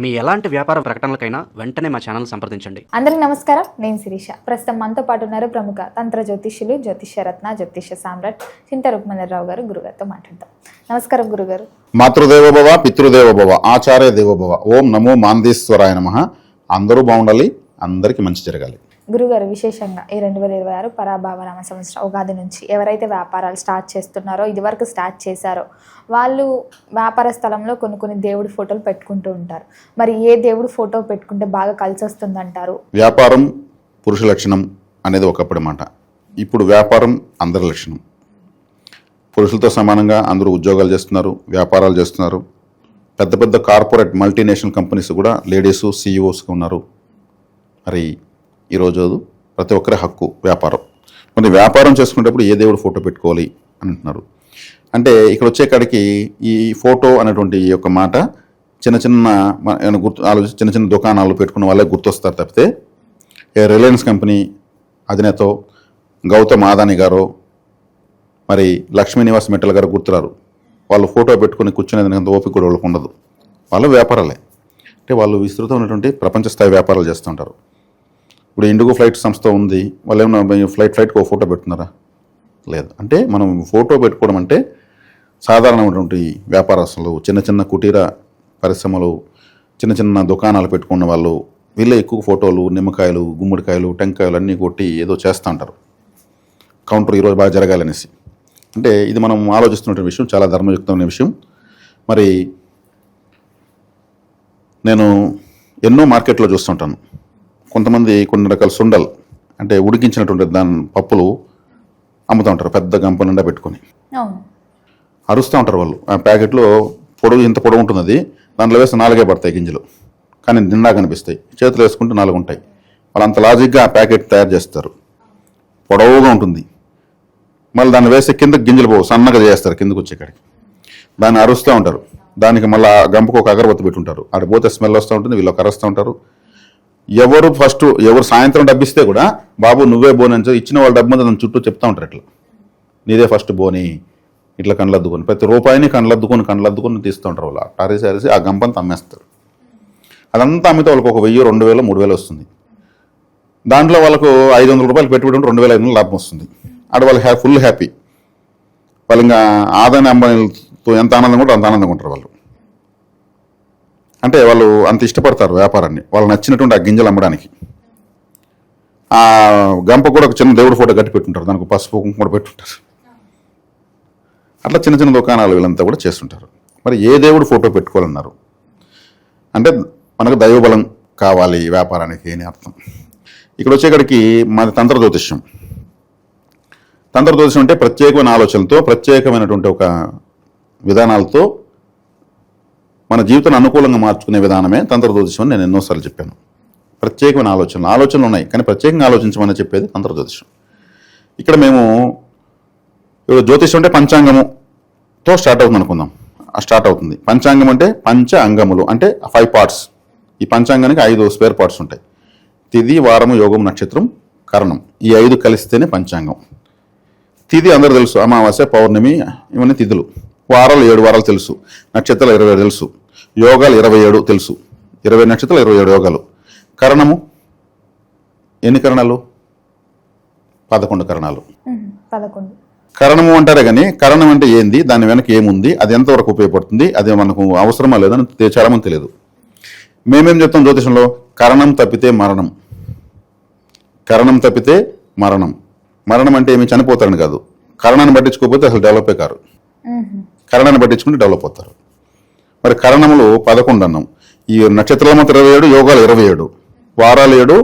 మీ ఎలాంటి వ్యాపార ప్రకటనలకైనా వెంటనే మా ఛానల్ సంప్రదించండి. అందరికీ నమస్కారం. నేను శిరీష. ప్రస్తుతం మనతో పాటు ఉన్నారు ప్రముఖ తంత్ర జ్యోతిష్యులు, జ్యోతిష్య రత్న, జ్యోతిష్య సామ్రాట్ చింత రుక్మందరావు గారు. గురుగారితో మాట్లాడతాం. నమస్కారం గురుగారు. మాతృదేవోభవ, పితృదేవోభవ, ఆచార్య దేవోభవ. ఓం నమో మాందేశ్వరాయ నమః. అందరూ బాగుండాలి, అందరికీ మంచి జరగాలి. గురుగారు, విశేషంగా ఈ 2026 పరాభావనామ సంవత్సరం ఉగాది నుంచి ఎవరైతే వ్యాపారాలు స్టార్ట్ చేస్తున్నారో, ఇదివరకు స్టార్ట్ చేశారో, వాళ్ళు వ్యాపార స్థలంలో కొన్ని దేవుడి ఫోటోలు పెట్టుకుంటూ ఉంటారు. మరి ఏ దేవుడి ఫోటో పెట్టుకుంటే బాగా కలిసి వస్తుందంటారు? వ్యాపారం పురుష లక్షణం అనేది ఒకప్పటి మాట. ఇప్పుడు వ్యాపారం అందరి లక్షణం. పురుషులతో సమానంగా అందరూ ఉద్యోగాలు చేస్తున్నారు, వ్యాపారాలు చేస్తున్నారు. పెద్ద పెద్ద కార్పొరేట్ మల్టీనేషనల్ కంపెనీస్ కూడా లేడీసు సీఈఓస్గా ఉన్నారు. మరి ఈరోజు ప్రతి ఒక్కరి హక్కు వ్యాపారం. మరి వ్యాపారం చేసుకునేటప్పుడు ఏ దేవుడు ఫోటో పెట్టుకోవాలి అని అంటున్నారు. అంటే ఇక్కడ వచ్చే కాడికి ఈ ఫోటో అనేటువంటి ఈ యొక్క మాట చిన్న చిన్న దుకాణాలు పెట్టుకున్న వాళ్ళే గుర్తొస్తారు తప్పితే రిలయన్స్ కంపెనీ అధినేత గౌతమ్ అదానీ గారు, మరి లక్ష్మీ నివాస్ మెటల్ గారు గుర్తురారు. వాళ్ళు ఫోటో పెట్టుకుని కూర్చునేంత ఓపిక కూడా వాళ్ళకు ఉండదు. వాళ్ళ వ్యాపారాలే అంటే వాళ్ళు విస్తృతమైనటువంటి ప్రపంచ స్థాయి వ్యాపారాలు చేస్తుంటారు. ఇప్పుడు ఇండిగో ఫ్లైట్ సంస్థ ఉంది, వాళ్ళు ఏమన్నా ఫ్లైట్కి ఒక ఫోటో పెడుతున్నారా? లేదు. అంటే మనం ఫోటో పెట్టుకోవడం అంటే సాధారణమైనటువంటి వ్యాపారస్తులు, చిన్న చిన్న కుటీర పరిశ్రమలు, చిన్న చిన్న దుకాణాలు పెట్టుకున్న వాళ్ళు, వీళ్ళే ఎక్కువ ఫోటోలు, నిమ్మకాయలు, గుమ్మడికాయలు, టెంకాయలు అన్నీ కొట్టి ఏదో చేస్తూ ఉంటారు. కౌంటర్ ఈరోజు బాగా జరగాలనేసి. అంటే ఇది మనం ఆలోచిస్తున్న విషయం, చాలా ధర్మయుక్తమైన విషయం. మరి నేను ఎన్నో మార్కెట్లో చూస్తుంటాను. కొంతమంది కొన్ని రకాల సుండల్ అంటే ఉడికించినటువంటి దాని పప్పులు అమ్ముతూ ఉంటారు, పెద్ద గంప నిండా పెట్టుకొని అరుస్తూ ఉంటారు వాళ్ళు. ఆ ప్యాకెట్లో పొడవు ఇంత పొడవు ఉంటుంది, అది దాంట్లో వేస్తే 4 పడతాయి గింజలు, కానీ నిండా కనిపిస్తాయి. చేతులు వేసుకుంటే 4 ఉంటాయి. వాళ్ళు అంత లాజిక్గా ఆ ప్యాకెట్ తయారు చేస్తారు, పొడవుగా ఉంటుంది. మళ్ళీ దాన్ని వేస్తే కిందకి గింజలు పోవు, సన్నగా చేస్తారు కిందకు వచ్చేకాడికి. దాన్ని అరుస్తూ ఉంటారు. దానికి మళ్ళీ ఆ గంపకు ఒక అగరబత్తి పెట్టుంటారు. అక్కడ పోతే స్మెల్ వస్తూ ఉంటుంది, వీళ్ళు అరుస్తూ ఉంటారు. ఎవరు సాయంత్రం డబ్బిస్తే కూడా బాబు నువ్వే బోని అని ఇచ్చిన వాళ్ళ డబ్బు మీద దాని చుట్టూ చెప్తా ఉంటారు. ఇట్లా నీదే ఫస్ట్ బోని, ఇట్లా కళ్ళద్దుకొని ప్రతి రూపాయిని కళ్ళద్దుకొని తీస్తూ ఉంటారు. వాళ్ళు అరిసి ఆ గంపని అమ్మేస్తారు. అదంతా అమ్మితే వాళ్ళకి ఒక 1000, 2000, 3000 వస్తుంది. దాంట్లో వాళ్ళకు 500 రూపాయలు పెట్టుబడి ఉంటే 2500 లాభం వస్తుంది. అక్కడ వాళ్ళు ఫుల్ హ్యాపీ. వాళ్ళు ఇంకా ఆదాయ అంబానీలతో ఎంత ఆనందంగా ఉంటారు అంత ఆనందంగా ఉంటారు వాళ్ళు. అంటే వాళ్ళు అంత ఇష్టపడతారు వ్యాపారాన్ని, వాళ్ళు నచ్చినటువంటి ఆ గింజలు అమ్మడానికి. ఆ గంప కూడా ఒక చిన్న దేవుడి ఫోటో కట్టి పెట్టుంటారు, దానికి పసుపు కుంకుమ కూడా పెట్టుంటారు. అట్లా చిన్న చిన్న దుకాణాలు వీళ్ళంతా కూడా చేస్తుంటారు. మరి ఏ దేవుడు ఫోటో పెట్టుకోవాలన్నారు అంటే మనకు దైవబలం కావాలి వ్యాపారానికి అని అర్థం. ఇక్కడ వచ్చేకాడికి మాది తంత్ర జ్యోతిష్యం. తంత్ర జ్యోతిష్యం అంటే ప్రత్యేకమైన ఆలోచనలతో, ప్రత్యేకమైనటువంటి ఒక విధానాలతో మన జీవితాన్ని అనుకూలంగా మార్చుకునే విధానమే తంత్ర జ్యోతిష్యం అని నేను ఎన్నోసార్లు చెప్పాను. ప్రత్యేకమైన ఆలోచనలు ఉన్నాయి, కానీ ప్రత్యేకంగా ఆలోచించమని చెప్పేది తంత్ర జ్యోతిష్యం. ఇక్కడ మేము జ్యోతిష్యం అంటే పంచాంగముతో స్టార్ట్ అవుతుంది అనుకుందాం. స్టార్ట్ అవుతుంది. పంచాంగం అంటే పంచ అంగములు అంటే 5 పార్ట్స్. ఈ పంచాంగానికి 5 స్పేర్ పార్ట్స్ ఉంటాయి. తిథి, వారము, యోగం, నక్షత్రం, కరణం. ఈ 5 కలిస్తేనే పంచాంగం. తిథి అందరూ తెలుసు, అమావాస్య, పౌర్ణమి, ఇవన్నీ తిథులు. వారాలు 7 వారాలు తెలుసు, నక్షత్రాలు 27 తెలుసు, యోగాలు 27 తెలుసు, 20 నక్షత్రాలు 27 యోగాలు. కరణము ఎన్ని కరణాలు? 11 కరణాలు. 11. కరణము అంటారే కానీ కరణం అంటే ఏంది, దాని వెనక ఏముంది, అది ఎంతవరకు ఉపయోగపడుతుంది, అది మనకు అవసరమా లేదని చాలా మంది తెలియదు. మేమేం చెప్తాం జ్యోతిషంలో, కరణం తప్పితే మరణం. కరణం తప్పితే మరణం. మరణం అంటే ఏమి చనిపోతారని కాదు, కరణాన్ని పట్టించుకోకపోతే అసలు డెవలపే కారు. కరణాన్ని పట్టించుకుంటే డెవలప్ అవుతారు. మరి కరణములు 11 అన్నాం. ఈ నక్షత్రాల మొత్తం 27, యోగాలు 27, వారాలు 7,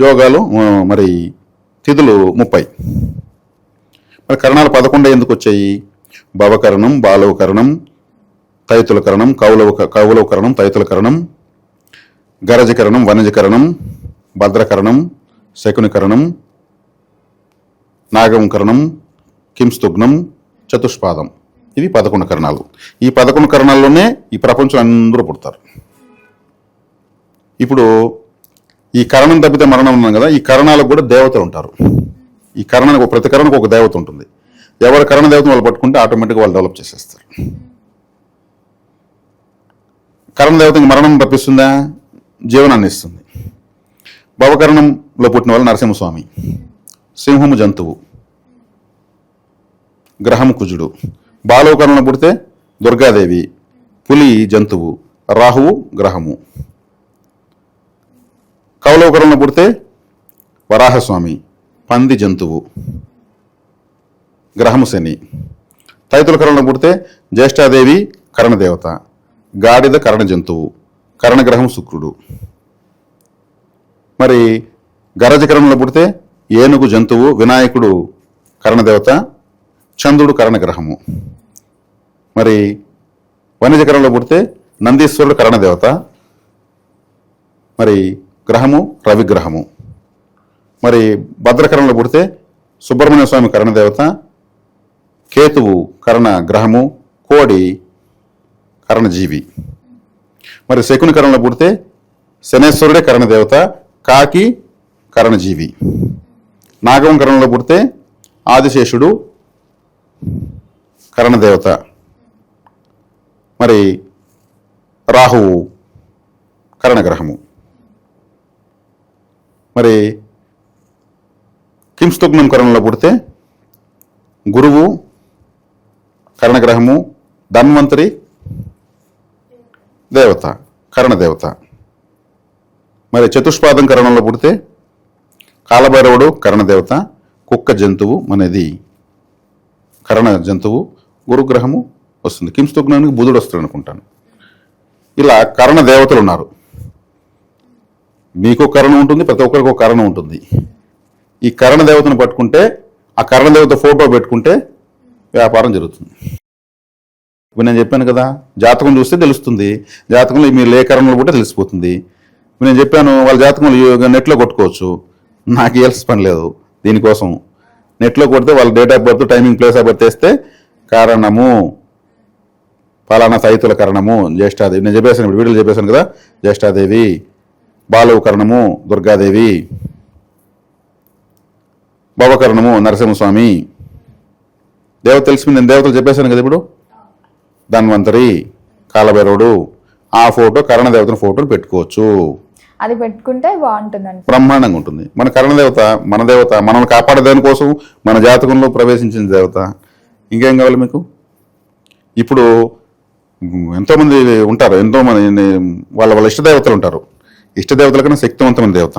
యోగాలు మరి తిథులు 30. మరి కరణాలు 11 ఎందుకు వచ్చాయి? భవకరణం, బాలవకరణం, తైతులకరణం, కౌలవకరణం, తైతులకరణం, గరజకరణం, వనజకరణం, భద్రకరణం, శకునికరణం, నాగంకరణం, కింస్తుగ్నం, చతుష్పాదం. ఇవి 11 కరణాలు. ఈ 11 కరణాల్లోనే ఈ ప్రపంచం అందరూ పుడతారు. ఇప్పుడు ఈ కరణం తప్పితే మరణం ఉన్నాం కదా, ఈ కరణాలకు కూడా దేవతలు ఉంటారు. ఈ కరణానికి ప్రతి కరణకు ఒక దేవత ఉంటుంది. ఎవరి కరణ దేవతను వాళ్ళు పట్టుకుంటే ఆటోమేటిక్గా వాళ్ళు డెవలప్ చేసేస్తారు. కరణదేవతకి మరణం రప్పిస్తుందా? జీవనాన్ని ఇస్తుంది. భవకరణంలో పుట్టిన వాళ్ళు నరసింహస్వామి. సింహము జంతువు, గ్రహము కుజుడు. బాలవకరణంలో పుడితే దుర్గాదేవి, పులి జంతువు, రాహువు గ్రహము. కౌలవకరణంలో పుడితే వరాహస్వామి, పంది జంతువు, గ్రహము శని. తైతుల కరణంలో పుడితే జ్యేష్ఠాదేవి కరణదేవత, గాడిద కరణ జంతువు, కరణగ్రహం శుక్రుడు. మరి గరజకరణంలో పుడితే ఏనుగు జంతువు, వినాయకుడు కరణదేవత, చంద్రుడు కరణగ్రహము. మరి వణిజకరణంలో పుడితే నందీశ్వరుడు కరణదేవత, మరి గ్రహము రవిగ్రహము. మరి భద్రకరణంలో పుడితే సుబ్రహ్మణ్య స్వామి కరణదేవత, కేతువు కరణ గ్రహము, కోడి కరణజీవి. మరి శకుని కరణంలో పుడితే శనేశ్వరుడే కరణదేవత, కాకి కరణజీవి. నాగవం కరణంలో పుడితే ఆదిశేషుడు కరణదేవత, మరి రాహువు కరణగ్రహము. మరి కింస్తుగ్నం కరణంలో పుడితే గురువు కరణగ్రహము, ధన్వంతరి దేవత కరణదేవత. మరి చతుష్పాదం కరణంలో పుడితే కాలభైరవుడు కరణదేవత, కుక్క జంతువు అనేది కరణ జంతువు, గురుగ్రహము వస్తుంది. కింస్తుగ్నానికి బుధుడు వస్తాడు అనుకుంటాను. ఇలా కరణ దేవతలు ఉన్నారు. మీకు కరణం ఉంటుంది, ప్రతి ఒక్కరికి ఒక కరణం ఉంటుంది. ఈ కరణ దేవతను పట్టుకుంటే, ఆ కరణ దేవత ఫోటో పెట్టుకుంటే వ్యాపారం జరుగుతుంది. ఇప్పుడు నేను చెప్పాను కదా, జాతకం చూస్తే తెలుస్తుంది. జాతకంలో మీరు ఏ కరణంలో కూడా తెలిసిపోతుంది. నేను చెప్పాను వాళ్ళ జాతకంలో నెట్లో కొట్టుకోవచ్చు. నాకు ఇవ్వాల్సిన పని లేదు. దీనికోసం నెట్లో కొడితే వాళ్ళ date of birth, timing, place of birth వేస్తే కారణము ఫలానా సైతుల కరణము జ్యేష్ఠాదేవి. నేను చెప్పేసాను, ఇప్పుడు వీడియోలు చెప్పేశాను కదా, జ్యేష్ఠాదేవి, బాలవు కరణము దుర్గాదేవి, భవకరణము నరసింహస్వామి. దేవత తెలిసి నేను దేవతలు చెప్పేశాను కదా. ఇప్పుడు ధన్వంతరి, కాలభైరవుడు, ఆ ఫోటో కరణదేవతను ఫోటోని పెట్టుకోవచ్చు. అది పెట్టుకుంటే బాగుంటుందండి, బ్రహ్మాండంగా ఉంటుంది. మన కరణదేవత మన దేవత, మనల్ని కాపాడే దానికోసం మన జాతకంలో ప్రవేశించిన దేవత. ఇంకేం కావాలి మీకు? ఇప్పుడు ఎంతోమంది ఉంటారు, ఎంతోమంది వాళ్ళ వాళ్ళ ఇష్టదేవతలు ఉంటారు. ఇష్టదేవతల కన్నా శక్తివంతమైన దేవత.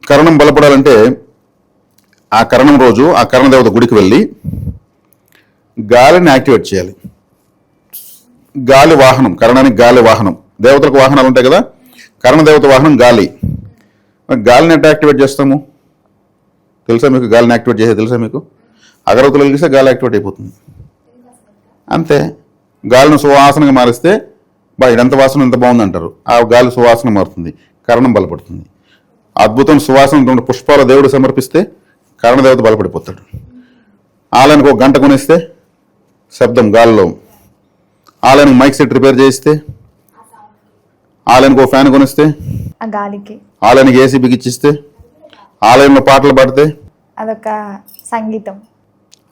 కరణం బలపడాలంటే ఆ కరణం రోజు ఆ కరణదేవత గుడికి వెళ్ళి గాలిని యాక్టివేట్ చేయాలి. గాలి వాహనం, కరణానికి గాలి వాహనం. దేవతలకు వాహనాలు ఉంటాయి కదా, కరణదేవత వాహనం గాలి. గాలిని ఎట్లా యాక్టివేట్ చేస్తాము తెలుసా మీకు? గాలిని యాక్టివేట్ చేసేది తెలుసా మీకు? అగరవతులు వెలిగిస్తే గాలి యాక్టివేట్ అయిపోతుంది అంతే. గాలిని సువాసనగా మారిస్తే ఎంత వాసన ఎంత బాగుంది అంటారు. ఆ గాలి సువాసన మారుతుంది, కరణం బలపడుతుంది. అద్భుతం సువాసన పుష్పాల దేవుడు సమర్పిస్తే కరణదేవత బలపడిపోతాడు. ఆలయానికి ఒక గంట కొనిస్తే శబ్దం గాలిలో. ఆలయానికి మైక్ సెట్ రిపేర్ చేయిస్తే, ఆలయానికి ఒక ఫ్యాన్ కొనిస్తే, ఆ గాలికి ఆలయానికి ఏసీ బిగిచ్చిస్తే, ఆలయంలో పాటలు పాడితే, అదొక సంగీతం.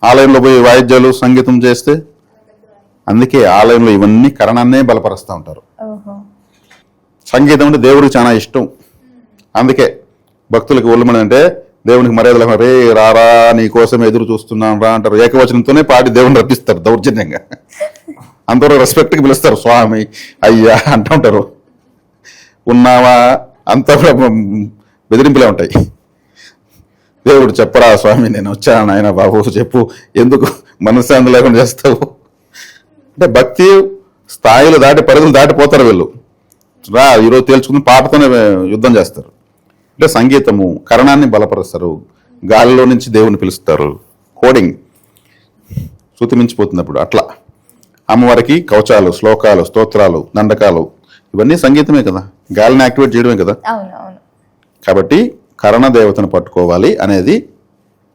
ఆలయంలో పోయి వాయిద్యాలు సంగీతం చేస్తే, అందుకే ఆలయంలో ఇవన్నీ కరణాన్నే బలపరుస్తూ ఉంటారు. ఓహో. సంగీతం అంటే దేవుడికి చాలా ఇష్టం. అందుకే భక్తులకి ఒళ్ళమని అంటే దేవునికి మర్యాదలు, రే రారా నీ కోసం ఎదురు చూస్తున్నాను రా అంటారు. ఏకవచనంతోనే పాడి దేవుని రప్పిస్తారు దౌర్జన్యంగా. అంతవరకు రెస్పెక్ట్కి పిలుస్తారు, స్వామి అయ్యా అంటూ ఉంటారు. ఉన్నావా అంతా బెదిరింపులే ఉంటాయి. దేవుడు చెప్పరా స్వామి నేను వచ్చాను ఆయన బాబు చెప్పు, ఎందుకు మనశ్శాంతి లేకుండా చేస్తావు అంటే భక్తి స్థాయిలు దాటి పరిధులు దాటిపోతారు వీళ్ళు. రా ఈరోజు తేల్చుకుని పాటతోనే యుద్ధం చేస్తారు. అంటే సంగీతము కరణాన్ని బలపరుస్తారు. గాలిలో నుంచి దేవుని పిలుస్తారు. కోడింగ్ శృతి మించిపోతుంది అప్పుడు. అట్లా అమ్మవారికి కవచాలు, శ్లోకాలు, స్తోత్రాలు, దండకాలు ఇవన్నీ సంగీతమే కదా, గాలిని యాక్టివేట్ చేయడమే కదా. అవును అవును. కాబట్టి కరణ దేవతను పట్టుకోవాలి అనేది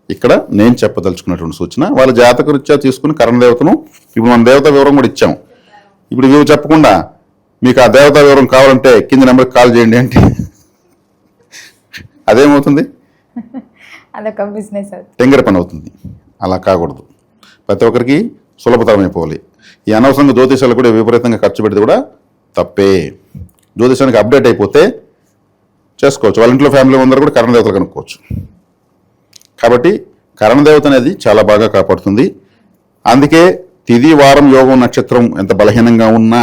ఇక్కడ నేను చెప్పదలుచుకున్నటువంటి సూచన. వాళ్ళ జాతక రీత్యా తీసుకుని కరణ దేవతను, ఇప్పుడు మన దేవత వివరం కూడా ఇచ్చాము. ఇప్పుడు ఇవి చెప్పకుండా మీకు ఆ దేవతా వివరం కావాలంటే కింద నెంబర్కి కాల్ చేయండి అంటే అదేమవుతుంది? అదొక బిజినెస్ అవుతుంది, టెంగర పని అవుతుంది. అలా కాకూడదు. ప్రతి ఒక్కరికి సులభతరం అయిపోవాలి. ఈ అనవసరంగా జ్యోతిషాలు కూడా విపరీతంగా ఖర్చు పెడితే కూడా తప్పే. జ్యోతిషానికి అప్డేట్ అయిపోతే చేసుకోవచ్చు. వాళ్ళ ఇంట్లో ఫ్యామిలీ అందరూ కూడా కరణదేవతలు కనుక్కోవచ్చు. కాబట్టి కరణదేవత అనేది చాలా బాగా కాపాడుతుంది. అందుకే తిథి వారం యోగం నక్షత్రం ఎంత బలహీనంగా ఉన్నా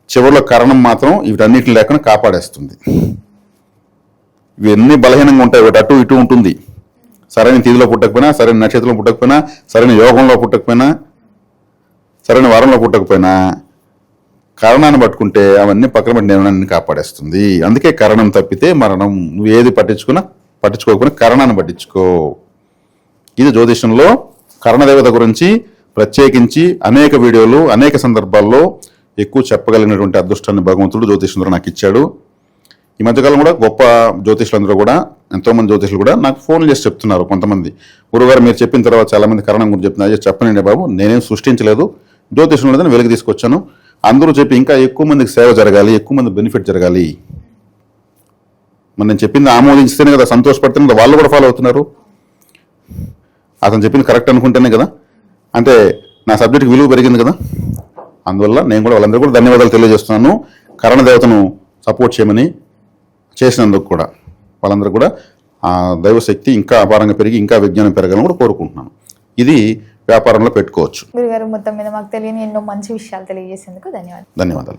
చివరిలో కరణం మాత్రం వీటన్నిటిని లేకుండా కాపాడేస్తుంది. ఇవన్నీ బలహీనంగా ఉంటాయి, ఒకటి అటు ఇటు ఉంటుంది. సరైన తిథిలో పుట్టకపోయినా, సరైన నక్షత్రంలో పుట్టకపోయినా, సరైన యోగంలో పుట్టకపోయినా, సరైన వారంలో పుట్టకపోయినా కరణాన్ని పట్టుకుంటే అవన్నీ పక్కన పెట్టి నిర్ణయాన్ని కాపాడేస్తుంది. అందుకే కరణం తప్పితే మరణం. నువ్వు ఏది పట్టించుకోకపోయినా కరణాన్ని పట్టించుకో. ఇది జ్యోతిషంలో కరణదేవత గురించి ప్రత్యేకించి అనేక వీడియోలు, అనేక సందర్భాల్లో ఎక్కువ చెప్పగలిగినటువంటి అదృష్టాన్ని భగవంతుడు జ్యోతిషంలో నాకు ఇచ్చాడు. ఈ మధ్యకాలం కూడా గొప్ప జ్యోతిషులందరూ కూడా, ఎంతోమంది జ్యోతిషులు కూడా నాకు ఫోన్లు చేసి చెప్తున్నారు. కొంతమంది, గురుగారు మీరు చెప్పిన తర్వాత చాలామంది కరణం గురించి చెప్తున్నారు. అయ్యో చెప్పనండి బాబు, నేనేం సృష్టించలేదు, జ్యోతిషంలో వెలుగు తీసుకొచ్చాను. అందరూ చెప్పి ఇంకా ఎక్కువ మందికి సేవ జరగాలి, ఎక్కువ మంది బెనిఫిట్ జరగాలి. మరి నేను చెప్పింది ఆమోదించితేనే కదా, సంతోషపడితేనే కదా వాళ్ళు కూడా ఫాలో అవుతున్నారు. అతను చెప్పింది కరెక్ట్ అనుకుంటేనే కదా, అంటే నా సబ్జెక్ట్కి విలువ పెరిగింది కదా. అందువల్ల నేను కూడా వాళ్ళందరూ కూడా ధన్యవాదాలు తెలియజేస్తున్నాను. కరణ దేవతను సపోర్ట్ చేయమని చేసినందుకు కూడా వాళ్ళందరూ కూడా ఆ దైవశక్తి ఇంకా అపారంగా పెరిగి ఇంకా విజ్ఞానం పెరగాలని కూడా కోరుకుంటున్నాను. ఇది వ్యాపారంలో పెట్టుకోవచ్చు. గురుగారు మొత్తం మీద మాకు తెలియని ఎన్నో మంచి విషయాలు తెలియజేసేందుకు ధన్యవాదాలు. ధన్యవాదాలు.